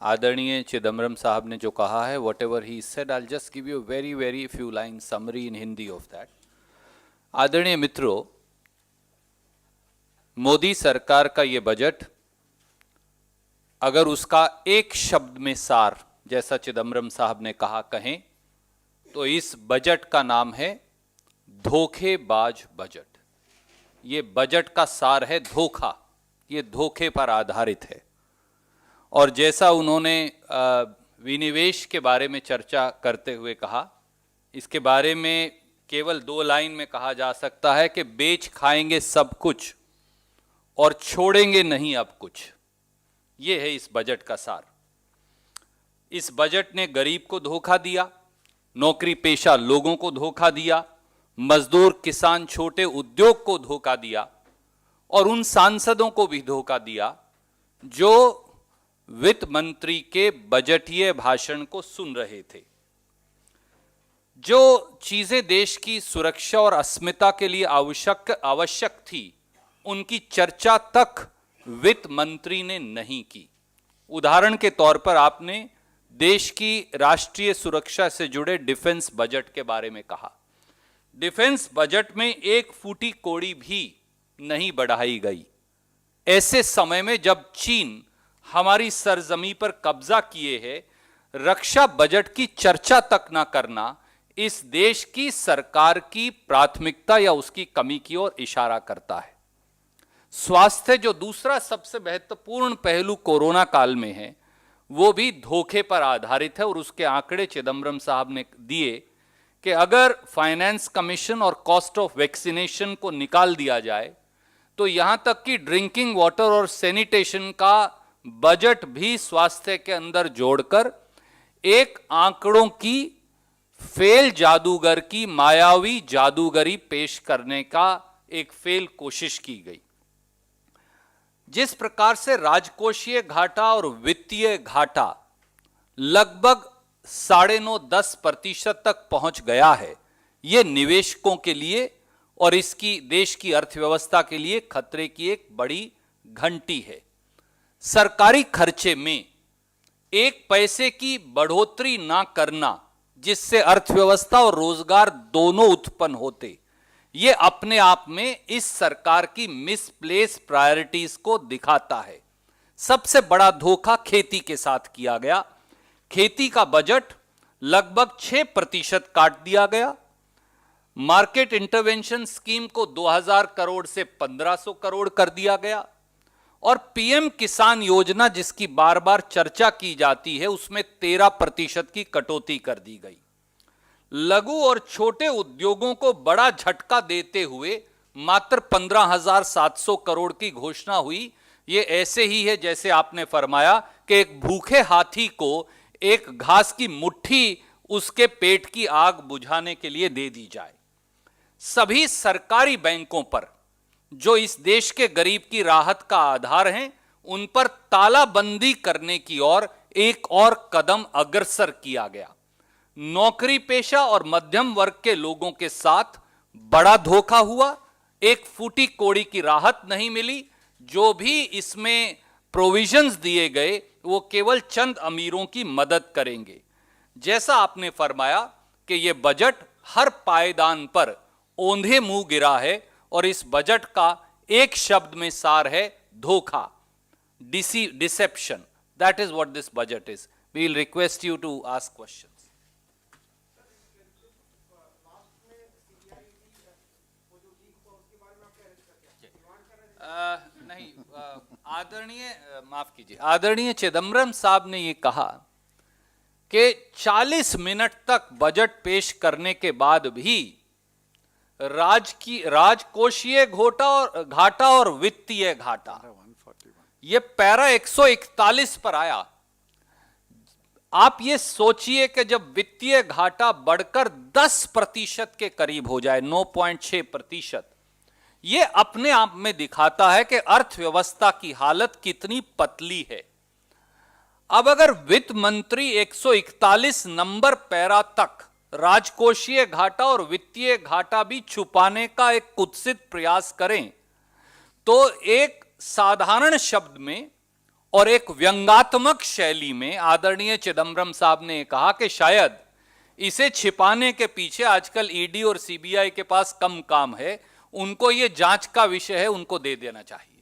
आदरणीय चिदम्बरम साहब ने जो कहा है, what ever he said, I just give you very very few line summary in Hindi of that. आदरणीय मित्रों, मोदी सरकार का ये बजट, अगर उसका एक शब्द में सार, जैसा चिदम्बरम साहब ने कहा, कहें तो इस बजट का नाम है धोखेबाज बजट। ये बजट का सार है धोखा, ये धोखे पर आधारित है। और जैसा उन्होंने विनिवेश के बारे में चर्चा करते हुए कहा, इसके बारे में केवल 2 लाइन में कहा जा सकता है कि बेच खाएंगे सब कुछ और छोड़ेंगे नहीं अब कुछ। ये है इस बजट का सार। इस बजट ने गरीब को धोखा दिया, नौकरी पेशा लोगों को धोखा दिया, मजदूर किसान छोटे उद्योग को धोखा दिया और उन सांसदों को भी धोखा दिया जो वित्त मंत्री के बजटीय भाषण को सुन रहे थे। जो चीजें देश की सुरक्षा और अस्मिता के लिए आवश्यक थी, उनकी चर्चा तक वित्त मंत्री ने नहीं की। उदाहरण के तौर पर आपने देश की राष्ट्रीय सुरक्षा से जुड़े डिफेंस बजट के बारे में कहा। डिफेंस बजट में एक फूटी कौड़ी भी नहीं बढ़ाई गई। ऐसे समय में जब चीन हमारी सरजमी पर कब्जा किए है, रक्षा बजट की चर्चा तक ना करना इस देश की सरकार की प्राथमिकता या उसकी कमी की ओर इशारा करता है। स्वास्थ्य, जो दूसरा सबसे महत्वपूर्ण पहलू कोरोना काल में है, वो भी धोखे पर आधारित है। और उसके आंकड़े चिदम्बरम साहब ने दिए कि अगर फाइनेंस कमीशन और कॉस्ट ऑफ वैक्सीनेशन को निकाल दिया जाए तो यहां तक कि ड्रिंकिंग वाटर और सैनिटेशन का बजट भी स्वास्थ्य के अंदर जोड़कर एक आंकड़ों की फेल जादूगर की मायावी जादूगरी पेश करने का एक फेल कोशिश की गई। जिस प्रकार से राजकोषीय घाटा और वित्तीय घाटा लगभग 9.5-10% तक पहुंच गया है, यह निवेशकों के लिए और इसकी देश की अर्थव्यवस्था के लिए खतरे की एक बड़ी घंटी है। सरकारी खर्चे में 1 पैसे की बढ़ोतरी ना करना, जिससे अर्थव्यवस्था और रोजगार दोनों उत्पन्न होते, ये अपने आप में इस सरकार की मिसप्लेस प्रायोरिटीज को दिखाता है। सबसे बड़ा धोखा खेती के साथ किया गया। खेती का बजट लगभग 6% काट दिया गया। मार्केट इंटरवेंशन स्कीम को 2000 करोड़ से 1500 करोड़ कर दिया गया। और पीएम किसान योजना, जिसकी बार बार चर्चा की जाती है, उसमें 13% की कटौती कर दी गई। लघु और छोटे उद्योगों को बड़ा झटका देते हुए मात्र 15,700 करोड़ की घोषणा हुई। ये ऐसे ही है जैसे आपने फरमाया कि एक भूखे हाथी को एक घास की मुट्ठी उसके पेट की आग बुझाने के लिए दे दी जाए। सभी सरकारी बैंकों पर, जो इस देश के गरीब की राहत का आधार हैं, उन पर तालाबंदी करने की ओर एक और कदम अग्रसर किया गया। नौकरी पेशा और मध्यम वर्ग के लोगों के साथ बड़ा धोखा हुआ। एक फूटी कौड़ी की राहत नहीं मिली। जो भी इसमें प्रोविजंस दिए गए वो केवल चंद अमीरों की मदद करेंगे। जैसा आपने फरमाया कि यह बजट हर पायदान पर औंधे मुंह गिरा है और इस बजट का एक शब्द में सार है धोखा, deception. That is what this budget is. We will request you to ask question. नहीं, माफ कीजिए, आदरणीय चिदम्बरम साहब ने यह कहा कि 40 मिनट तक बजट पेश करने के बाद भी राजकोषीय घाटा और वित्तीय घाटा, यह पैरा 141 पर आया। आप ये सोचिए कि जब वित्तीय घाटा बढ़कर 10% के करीब हो जाए, 9.6%, यह अपने आप में दिखाता है कि अर्थव्यवस्था की हालत कितनी पतली है। अब अगर वित्त मंत्री 141 नंबर पैरा तक राजकोषीय घाटा और वित्तीय घाटा भी छुपाने का एक कुत्सित प्रयास करें, तो एक साधारण शब्द में और एक व्यंग्यात्मक शैली में आदरणीय चिदम्बरम साहब ने कहा कि शायद इसे छिपाने के पीछे आजकल ईडी और सीबीआई के पास कम काम है, उनको ये जांच का विषय है, उनको दे देना चाहिए।